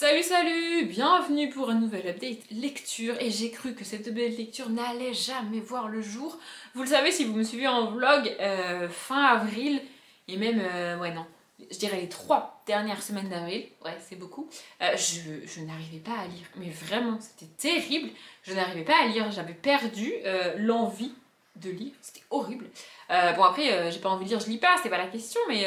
Salut salut, bienvenue pour un nouvel update lecture et j'ai cru que cette update lecture n'allait jamais voir le jour. Vous le savez si vous me suivez en vlog, fin avril et même, ouais non, je dirais les 3 dernières semaines d'avril, ouais c'est beaucoup, je n'arrivais pas à lire, mais vraiment c'était terrible, je n'arrivais pas à lire, j'avais perdu l'envie de lire, c'était horrible. Bon après j'ai pas envie de lire, je lis pas, c'est pas la question, mais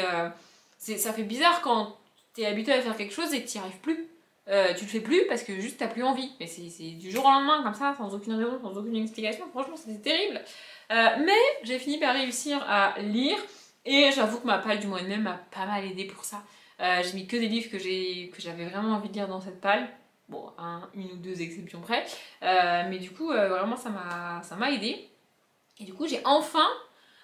ça fait bizarre quand t'es habitué à faire quelque chose et que t'y arrives plus. Tu le fais plus parce que juste t'as plus envie. Mais c'est du jour au lendemain, comme ça, sans aucune raison, sans aucune explication. Franchement, c'était terrible. Mais j'ai fini par réussir à lire et j'avoue que ma palle du mois de mai m'a pas mal aidé pour ça. J'ai mis que des livres que j'avais vraiment envie de lire dans cette palle. Bon, une ou deux exceptions près. Mais du coup, vraiment, ça m'a aidé. Et du coup, j'ai enfin.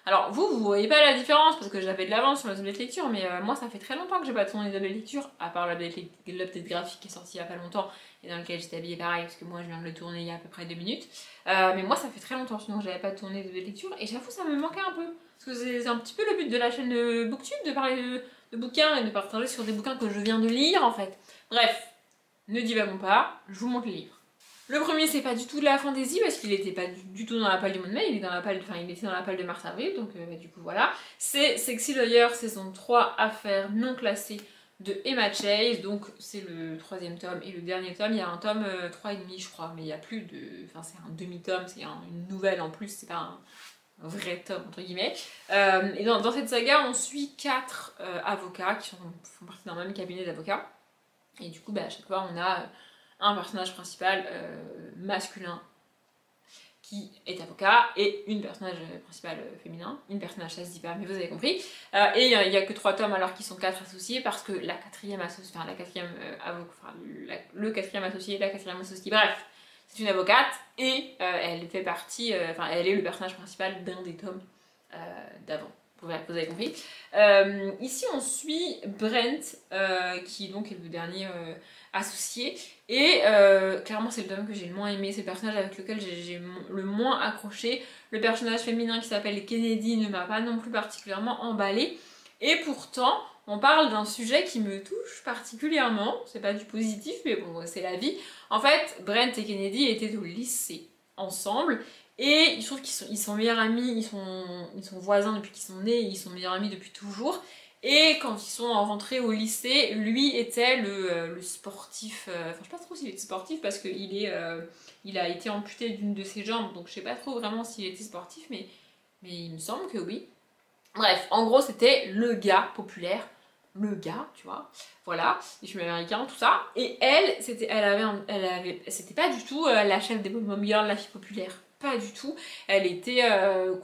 Alors vous voyez pas la différence parce que j'avais de l'avance sur les updates lecture, mais moi ça fait très longtemps que j'ai pas tourné d'update lecture, à part l'update graphique qui est sorti il y a pas longtemps et dans lequel j'étais habillée pareil parce que moi je viens de le tourner il y a à peu près 2 minutes. Mais moi ça fait très longtemps sinon j'avais pas tourné d'update lecture et j'avoue ça me manquait un peu. Parce que c'est un petit peu le but de la chaîne Booktube, de parler de bouquins et de partager sur des bouquins que je viens de lire en fait. Bref, ne divagons pas, je vous montre les livres. Le premier c'est pas du tout de la fantasy parce qu'il était pas du tout dans la palle du mois de mai, il est dans la palle, enfin il était dans la palle de mars-avril, donc du coup voilà. C'est Sexy Lawyer saison 3 affaires non classées de Emma Chase, donc c'est le 3e tome et le dernier tome, il y a un tome 3,5 je crois, mais il y a plus de. Enfin c'est un demi-tome, c'est une nouvelle en plus, c'est pas un vrai tome entre guillemets. Et dans cette saga on suit 4 avocats qui font partie d'un même cabinet d'avocats. Et du coup à chaque fois on a un personnage principal masculin qui est avocat et une personnage principale féminin. Une personnage, ça se dit pas, mais vous avez compris. Et il n'y a que 3 tomes alors qu'ils sont 4 associés parce que la quatrième associée, enfin la quatrième le quatrième associé, la quatrième associée, bref, c'est une avocate et elle fait partie, enfin elle est le personnage principal d'un des tomes d'avant. Vous avez compris. Ici on suit Brent qui donc est le dernier associé et clairement c'est le tome que j'ai le moins aimé, c'est le personnage avec lequel j'ai le moins accroché. Le personnage féminin qui s'appelle Kennedy ne m'a pas non plus particulièrement emballé et pourtant on parle d'un sujet qui me touche particulièrement, c'est pas du positif mais bon c'est la vie. En fait Brent et Kennedy étaient au lycée ensemble. Et il se trouve qu'ils sont meilleurs amis, ils sont voisins depuis qu'ils sont nés, ils sont meilleurs amis depuis toujours. Et quand ils sont rentrés au lycée, lui était le sportif, enfin je sais pas trop s'il était sportif parce qu'il a été amputé d'une de ses jambes, donc je sais pas trop vraiment s'il était sportif, mais il me semble que oui. Bref, en gros c'était le gars populaire, le gars, tu vois, voilà, les films américains, tout ça. Et elle, c'était pas du tout la chef des Bom Girls, la fille populaire. Pas du tout. Elle était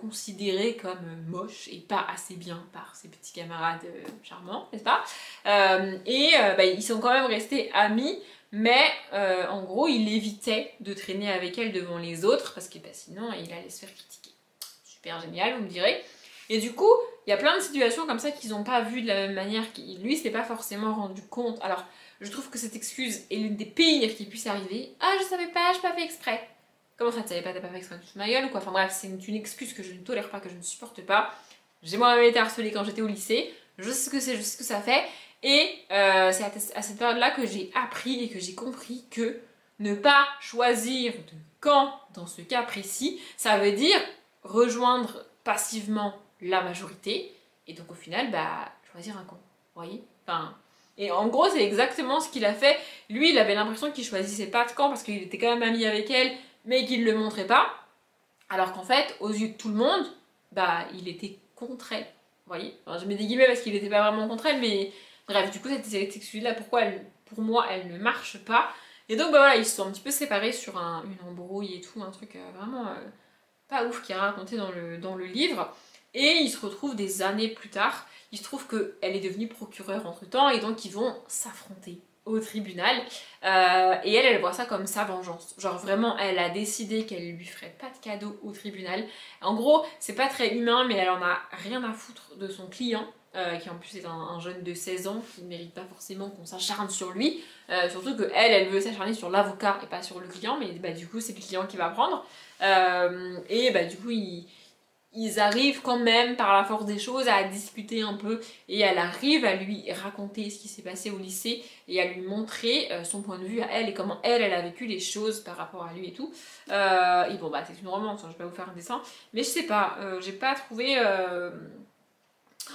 considérée comme moche et pas assez bien par ses petits camarades charmants, n'est-ce pas? Ils sont quand même restés amis, mais en gros, il évitait de traîner avec elle devant les autres parce que sinon, il allait se faire critiquer. Super génial, vous me direz. Et du coup, il y a plein de situations comme ça qu'ils n'ont pas vues de la même manière. Lui, s'est pas forcément rendu compte. Alors, je trouve que cette excuse est l'une des pires qui puisse arriver. Ah, je savais pas, j'ai pas fait exprès. Comment ça, tu savais pas, t'as pas fait exprès de ma gueule ou quoi? Enfin bref, c'est une excuse que je ne tolère pas, que je ne supporte pas. J'ai moi-même été harcelée quand j'étais au lycée. Je sais ce que c'est, je sais ce que ça fait. Et c'est à cette période-là que j'ai appris et que j'ai compris que ne pas choisir de camp dans ce cas précis, ça veut dire rejoindre passivement la majorité et donc au final choisir un camp, vous voyez, enfin, et en gros c'est exactement ce qu'il a fait. Lui il avait l'impression qu'il choisissait pas de camp parce qu'il était quand même ami avec elle mais qu'il le montrait pas, alors qu'en fait aux yeux de tout le monde il était contre elle, vous voyez, enfin, je mets des guillemets parce qu'il était pas vraiment contre elle, mais bref, du coup cette excuse là, pourquoi pour moi elle ne marche pas. Et donc voilà, ils se sont un petit peu séparés sur une embrouille et tout, un truc vraiment pas ouf qui est raconté dans le livre. Et ils se retrouvent des années plus tard. Il se trouve qu'elle est devenue procureure entre temps et donc ils vont s'affronter au tribunal. Et elle voit ça comme sa vengeance. Genre vraiment, elle a décidé qu'elle lui ferait pas de cadeau au tribunal. En gros, c'est pas très humain, mais elle en a rien à foutre de son client. Qui en plus est un jeune de 16 ans qui ne mérite pas forcément qu'on s'acharne sur lui. Surtout que elle veut s'acharner sur l'avocat et pas sur le client, mais du coup c'est le client qui va prendre. Du coup ils arrivent quand même par la force des choses à discuter un peu et elle arrive à lui raconter ce qui s'est passé au lycée et à lui montrer son point de vue à elle et comment elle a vécu les choses par rapport à lui et tout. Et bon bah c'est une romance, hein, je vais pas vous faire un dessin, mais je sais pas, j'ai pas trouvé...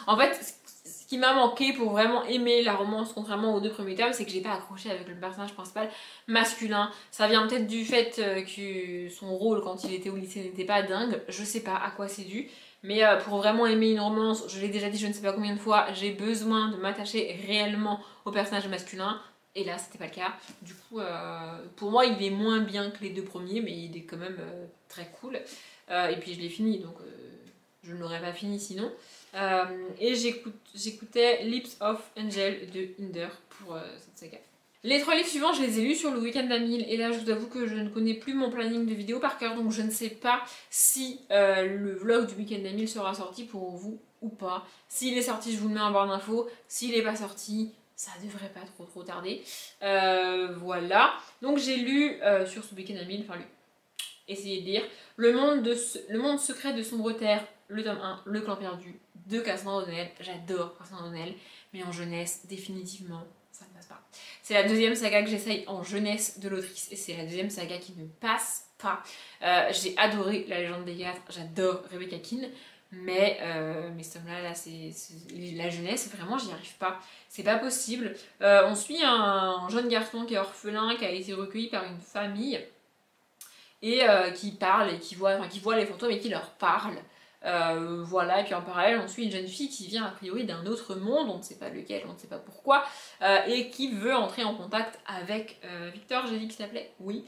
En fait, ce qui m'a manqué pour vraiment aimer la romance, contrairement aux deux premiers tomes, c'est que j'ai pas accroché avec le personnage principal masculin. Ça vient peut-être du fait que son rôle quand il était au lycée n'était pas dingue, je sais pas à quoi c'est dû. Mais pour vraiment aimer une romance, je l'ai déjà dit je ne sais pas combien de fois, j'ai besoin de m'attacher réellement au personnage masculin. Et là, c'était pas le cas. Du coup, pour moi, il est moins bien que les deux premiers, mais il est quand même très cool. Et puis je l'ai fini, donc je ne l'aurais pas fini sinon. Et j'écoutais Lips of Angel de Hinder pour cette saga. Les 3 livres suivants, je les ai lus sur le week-end d'Amil et là je vous avoue que je ne connais plus mon planning de vidéos par cœur, donc je ne sais pas si le vlog du week-end d'Amil sera sorti pour vous ou pas. S'il est sorti, je vous le mets en barre d'infos. S'il n'est pas sorti, ça devrait pas trop tarder. Voilà. Donc j'ai lu sur ce week-end d'Amil, enfin lu, essayez de lire le monde secret de Sombre Terre, le tome 1, Le Clan Perdu, de Cassandra O'Donnell. J'adore Cassandra O'Donnell, mais en jeunesse, définitivement, ça ne passe pas. C'est la deuxième saga que j'essaye en jeunesse de l'autrice, et c'est la deuxième saga qui ne passe pas. J'ai adoré La Légende des Quatre, j'adore Rebecca Keane, mais ce tome-là, là, c'est la jeunesse, vraiment, j'y arrive pas. C'est pas possible. On suit un jeune garçon qui est orphelin, qui a été recueilli par une famille, et qui parle et qui voit les fantômes et qui leur parle. Voilà, et puis en parallèle on suit une jeune fille qui vient a priori d'un autre monde, on ne sait pas lequel, on ne sait pas pourquoi, et qui veut entrer en contact avec Victor, j'ai dit qu'il s'appelait, oui.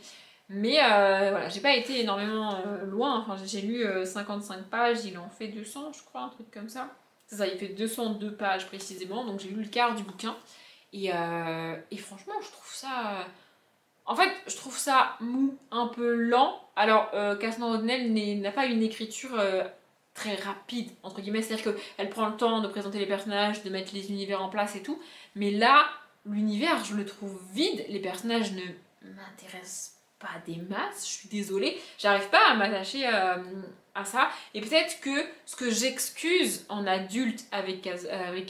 Mais voilà, j'ai pas été énormément loin, enfin j'ai lu 55 pages, il en fait 200 je crois, un truc comme ça. C'est ça, il fait 202 pages précisément, donc j'ai lu le quart du bouquin. Et franchement, je trouve ça... En fait, je trouve ça mou, un peu lent. Alors, Cassandra O'Donnell n'a pas une écriture très rapide, entre guillemets. C'est-à-dire qu'elle prend le temps de présenter les personnages, de mettre les univers en place et tout. Mais là, l'univers, je le trouve vide. Les personnages ne m'intéressent pas des masses, je suis désolée. J'arrive pas à m'attacher à ça. Et peut-être que ce que j'excuse en adulte avec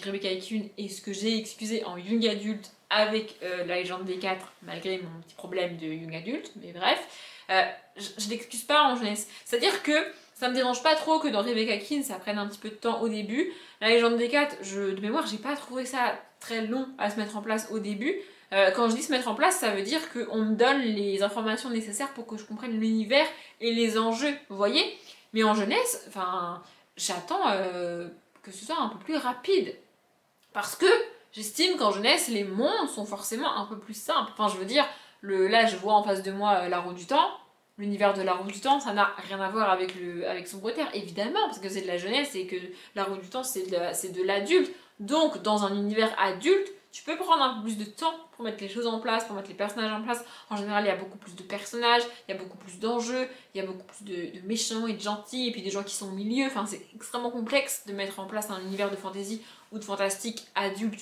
Rebecca Keane et ce que j'ai excusé en young adulte avec La Légende des Quatre, malgré mon petit problème de young adulte, mais bref, je l'excuse pas en jeunesse. C'est-à-dire que ça me dérange pas trop que dans Rebecca Keane ça prenne un petit peu de temps au début. La Légende des Quatre, de mémoire, j'ai pas trouvé ça très long à se mettre en place au début. Quand je dis se mettre en place, ça veut dire qu'on me donne les informations nécessaires pour que je comprenne l'univers et les enjeux, vous voyez. Mais en jeunesse, enfin, j'attends que ce soit un peu plus rapide. Parce que j'estime qu'en jeunesse, les mondes sont forcément un peu plus simples. Enfin, je veux dire, là, je vois en face de moi La Roue du Temps. L'univers de La Roue du Temps, ça n'a rien à voir avec Sombre Terre, évidemment, parce que c'est de la jeunesse et que La Roue du Temps, c'est de l'adulte. Donc, dans un univers adulte, tu peux prendre un peu plus de temps pour mettre les choses en place, pour mettre les personnages en place. En général, il y a beaucoup plus de personnages, il y a beaucoup plus d'enjeux, il y a beaucoup plus de méchants et de gentils, et puis des gens qui sont au milieu. Enfin, c'est extrêmement complexe de mettre en place un univers de fantasy ou de fantastique adulte,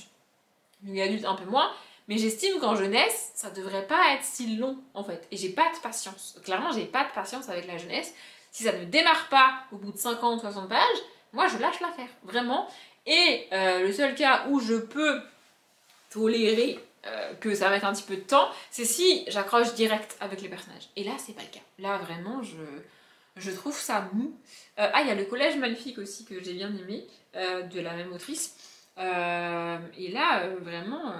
une adulte un peu moins. Mais j'estime qu'en jeunesse, ça devrait pas être si long, en fait. Et j'ai pas de patience. Clairement, j'ai pas de patience avec la jeunesse. Si ça ne démarre pas au bout de 50, 60 pages, moi, je lâche l'affaire. Vraiment. Et le seul cas où je peux tolérer que ça mette un petit peu de temps, c'est si j'accroche direct avec les personnages. Et là, c'est pas le cas. Là, vraiment, je trouve ça mou. Il y a Le Collège Maléfique aussi que j'ai bien aimé, de la même autrice. Et là, vraiment,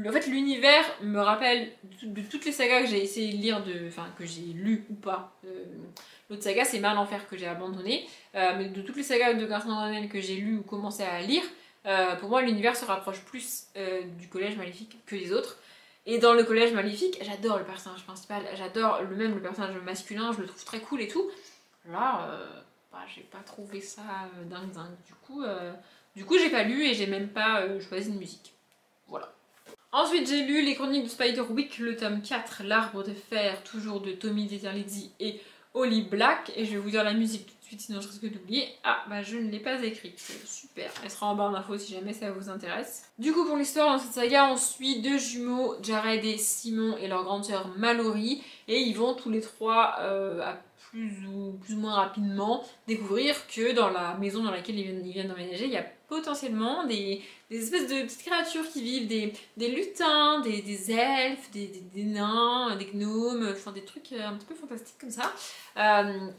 en fait, l'univers me rappelle de toutes les sagas que j'ai essayé de lire, enfin, que j'ai lu ou pas. L'autre saga, c'est Mal Enfer que j'ai abandonné. Mais de toutes les sagas de Cassandra O'Donnell que j'ai lu ou commencé à lire, pour moi, l'univers se rapproche plus du Collège Maléfique que les autres. Et dans le Collège Maléfique, j'adore le personnage principal, j'adore le personnage masculin, je le trouve très cool et tout. Là, j'ai pas trouvé ça dingue. Du coup, j'ai pas lu et j'ai même pas choisi de musique. Voilà. Ensuite, j'ai lu Les Chroniques de Spiderwick, le tome 4, L'Arbre de Fer, toujours de Tommy Deterlizzi et Holly Black. Et je vais vous dire la musique tout de suite, sinon je risque d'oublier. Ah, je ne l'ai pas écrite. Super. Elle sera en barre d'infos si jamais ça vous intéresse. Du coup, pour l'histoire, dans cette saga, on suit deux jumeaux, Jared et Simon, et leur grande sœur Mallory. Et ils vont tous les trois à plus ou moins rapidement découvrir que dans la maison dans laquelle ils viennent d'emménager, il y a potentiellement des espèces de petites créatures qui vivent, des lutins, des elfes, des nains, des gnomes, enfin des trucs un petit peu fantastiques comme ça,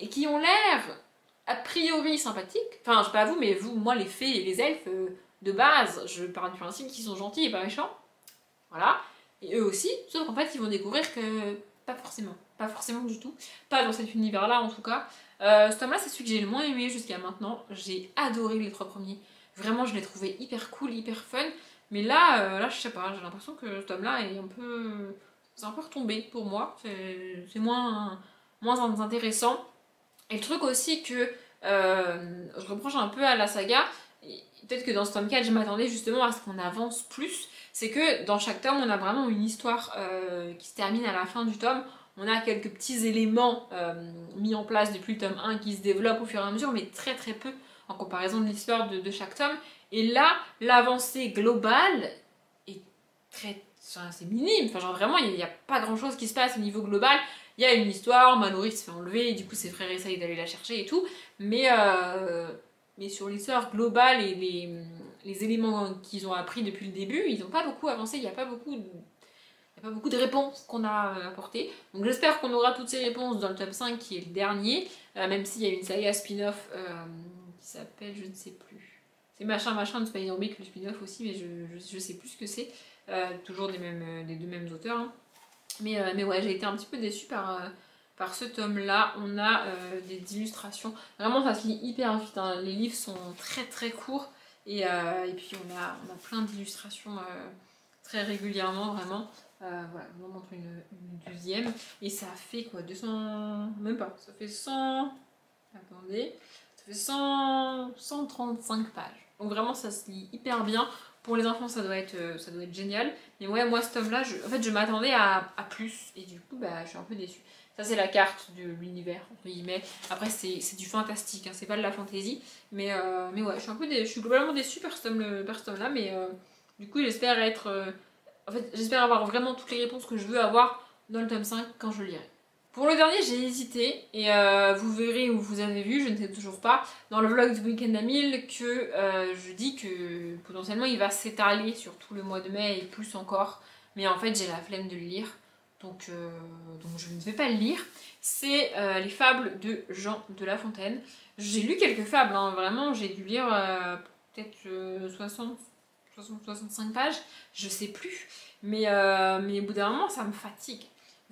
et qui ont l'air a priori sympathiques. Enfin, je sais pas vous, mais vous, moi, les fées et les elfes, de base, je pars du principe qu'ils sont gentils et pas méchants. Voilà. Et eux aussi, sauf qu'en fait, ils vont découvrir que pas forcément. Pas forcément du tout. Pas dans cet univers-là, en tout cas. Ce tome-là, c'est celui que j'ai le moins aimé jusqu'à maintenant. J'ai adoré les 3 premiers. Vraiment, je l'ai trouvé hyper cool, hyper fun. Mais là, je sais pas, j'ai l'impression que ce tome-là est un peu... C'est un peu retombé pour moi. C'est moins intéressant. Et le truc aussi que je reproche un peu à la saga, peut-être que dans ce tome 4, je m'attendais justement à ce qu'on avance plus, c'est que dans chaque tome, on a vraiment une histoire qui se termine à la fin du tome. On a quelques petits éléments mis en place depuis le tome 1 qui se développent au fur et à mesure, mais très très peu en comparaison de l'histoire de chaque tome. Et là, l'avancée globale est très... Enfin, c'est minime, enfin, genre vraiment, il n'y a pas grand chose qui se passe au niveau global. Il y a une histoire, Manori se fait enlever, et du coup ses frères essayent d'aller la chercher et tout, mais sur l'histoire globale et les éléments qu'ils ont appris depuis le début, ils n'ont pas beaucoup avancé, il n'y a pas beaucoup de réponses qu'on a apportées. Donc j'espère qu'on aura toutes ces réponses dans le tome 5 qui est le dernier, même s'il y a une saga spin-off qui s'appelle, je ne sais plus. C'est machin de Spider-Man, le spin-off aussi, mais je sais plus ce que c'est. Toujours des deux mêmes auteurs. Hein. Mais ouais, j'ai été un petit peu déçue par ce tome-là. On a des illustrations. Vraiment, ça se lit hyper vite. Hein. Les livres sont très très courts. Et puis on a plein d'illustrations très régulièrement, vraiment. Voilà, je vous montre une deuxième. Et ça fait quoi 200... Même pas. Ça fait 100... Attendez. Ça fait 135 pages. Donc vraiment, ça se lit hyper bien. Pour les enfants, ça doit être génial. Mais ouais, moi, ce tome-là, en fait, je m'attendais à plus. Et du coup, bah, je suis un peu déçue. Ça, c'est la carte de l'univers, entre guillemets. Après, c'est du fantastique, hein, c'est pas de la fantaisie. Mais ouais, je suis globalement déçue par ce tome-là. Mais du coup, j'espère en fait, j'espère avoir vraiment toutes les réponses que je veux avoir dans le tome 5 quand je le lirai. Pour le dernier, j'ai hésité, et vous verrez ou vous avez vu, je ne sais toujours pas, dans le vlog du week-end à 1000, que je dis que potentiellement il va s'étaler sur tout le mois de mai et plus encore, mais en fait j'ai la flemme de le lire, donc je ne vais pas le lire. C'est les fables de Jean de La Fontaine. J'ai lu quelques fables, hein, vraiment, j'ai dû lire peut-être 65 pages, je sais plus, mais au bout d'un moment ça me fatigue.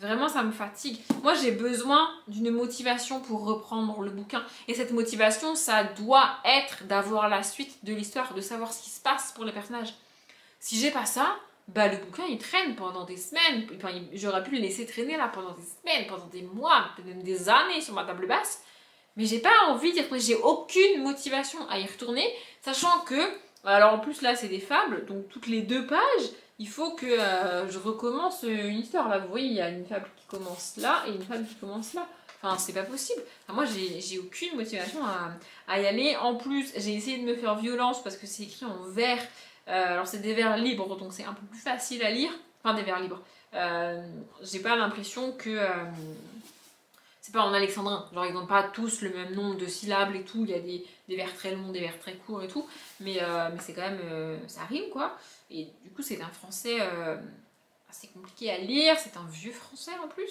Vraiment, ça me fatigue. Moi, j'ai besoin d'une motivation pour reprendre le bouquin. Et cette motivation, ça doit être d'avoir la suite de l'histoire, de savoir ce qui se passe pour les personnages. Si j'ai pas ça, bah le bouquin, il traîne pendant des semaines. Enfin, j'aurais pu le laisser traîner là pendant des semaines, pendant des mois, peut-être même des années sur ma table basse. Mais j'ai pas envie d'y retourner. J'ai aucune motivation à y retourner, sachant que... Alors en plus, là, c'est des fables, donc toutes les 2 pages... Il faut que je recommence une histoire. Là, vous voyez, il y a une fable qui commence là et une fable qui commence là. Enfin, c'est pas possible. Enfin, moi, j'ai aucune motivation à y aller. En plus, j'ai essayé de me faire violence parce que c'est écrit en vers. Alors, c'est des vers libres, donc c'est un peu plus facile à lire. Enfin, des vers libres. J'ai pas l'impression que... c'est pas en alexandrin. Genre, ils n'ont pas tous le même nombre de syllabes et tout. Il y a des vers très longs, des vers très courts et tout. Mais c'est quand même... ça rime, quoi. Et du coup, c'est un français assez compliqué à lire. C'est un vieux français, en plus.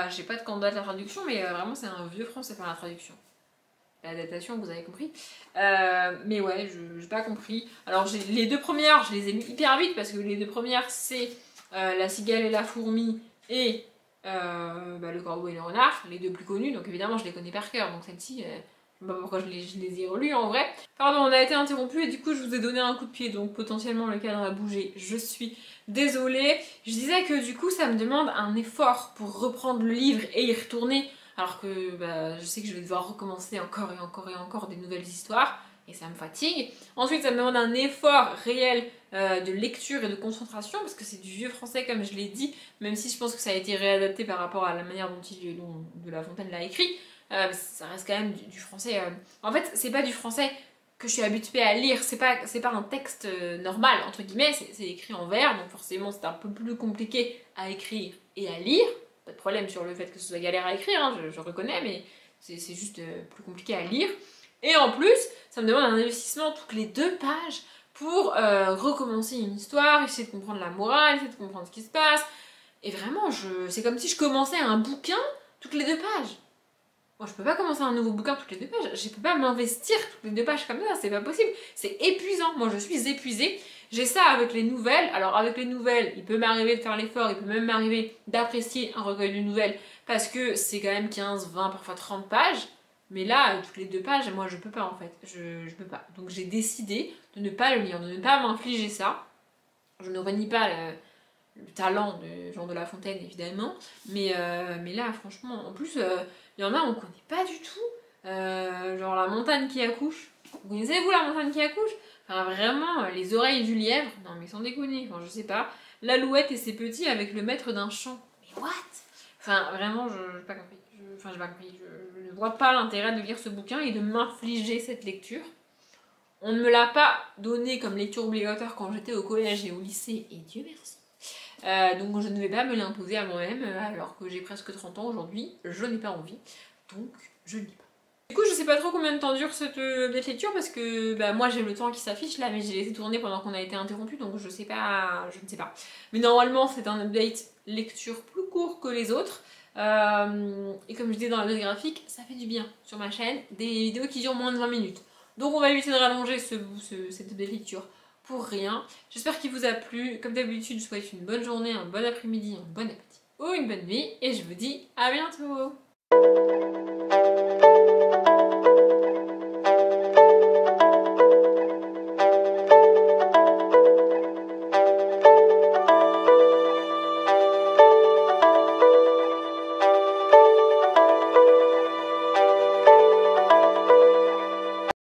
J'ai pas de candidat de la traduction, mais vraiment, c'est un vieux français par la traduction. L'adaptation, vous avez compris. Mais ouais, j'ai pas compris. Alors, les 2 premières, je les ai lues hyper vite, parce que les 2 premières, c'est La cigale et la fourmi et... le corbeau et le renard, les 2 plus connus, donc évidemment je les connais par cœur, donc celle-ci, je sais pas pourquoi je les ai relus en vrai. Pardon, on a été interrompu et du coup je vous ai donné un coup de pied, donc potentiellement le cadre a bougé, je suis désolée. Je disais que du coup ça me demande un effort pour reprendre le livre et y retourner, alors que je sais que je vais devoir recommencer encore et encore et encore des nouvelles histoires, et ça me fatigue. Ensuite ça me demande un effort réel de lecture et de concentration, parce que c'est du vieux français comme je l'ai dit, même si je pense que ça a été réadapté par rapport à la manière dont de La Fontaine l'a écrit, ça reste quand même du français... En fait, c'est pas du français que je suis habituée à lire, c'est pas un texte normal, entre guillemets, c'est écrit en vers, donc forcément c'est un peu plus compliqué à écrire et à lire, pas de problème sur le fait que ce soit galère à écrire, hein, je reconnais, mais c'est juste plus compliqué à lire. Et en plus, ça me demande un investissement toutes les 2 pages pour recommencer une histoire, essayer de comprendre la morale, essayer de comprendre ce qui se passe. Et vraiment, c'est comme si je commençais un bouquin toutes les 2 pages. Moi, je peux pas commencer un nouveau bouquin toutes les 2 pages. Je peux pas m'investir toutes les 2 pages comme ça, c'est pas possible. C'est épuisant. Moi, je suis épuisée. J'ai ça avec les nouvelles. Alors, avec les nouvelles, il peut m'arriver de faire l'effort, il peut même m'arriver d'apprécier un recueil de nouvelles parce que c'est quand même 15, 20, parfois 30 pages. Mais là, toutes les 2 pages, moi, je peux pas en fait. Je peux pas. Donc, j'ai décidé de ne pas le lire, de ne pas m'infliger ça. Je ne renie pas le talent de Jean de La Fontaine, évidemment. Mais là, franchement, en plus, il y en a, on connaît pas du tout. Genre La montagne qui accouche. Vous connaissez, vous, La montagne qui accouche? Enfin, vraiment, Les oreilles du lièvre. Non, mais sans déconner. Enfin, je sais pas. L'Alouette et ses petits avec le maître d'un chant. Mais what? Enfin, vraiment, je n'ai pas compris. J'ai pas compris. Je ne vois pas l'intérêt de lire ce bouquin et de m'infliger cette lecture. On ne me l'a pas donné comme lecture obligatoire quand j'étais au collège et au lycée, et Dieu merci. Donc je ne vais pas me l'imposer à moi-même, alors que j'ai presque 30 ans aujourd'hui, je n'ai pas envie, donc je ne lis pas. Du coup, je sais pas trop combien de temps dure cette lecture, parce que moi j'ai le temps qui s'affiche là, mais j'ai laissé tourner pendant qu'on a été interrompu, donc je ne sais pas. Mais normalement, c'est un update lecture plus court que les autres. Et comme je disais dans la note graphique, ça fait du bien sur ma chaîne, des vidéos qui durent moins de 20 minutes. Donc on va éviter de rallonger cette lecture pour rien. J'espère qu'il vous a plu. Comme d'habitude, je vous souhaite une bonne journée, un bon après-midi, un bon appétit ou une bonne nuit. Et je vous dis à bientôt.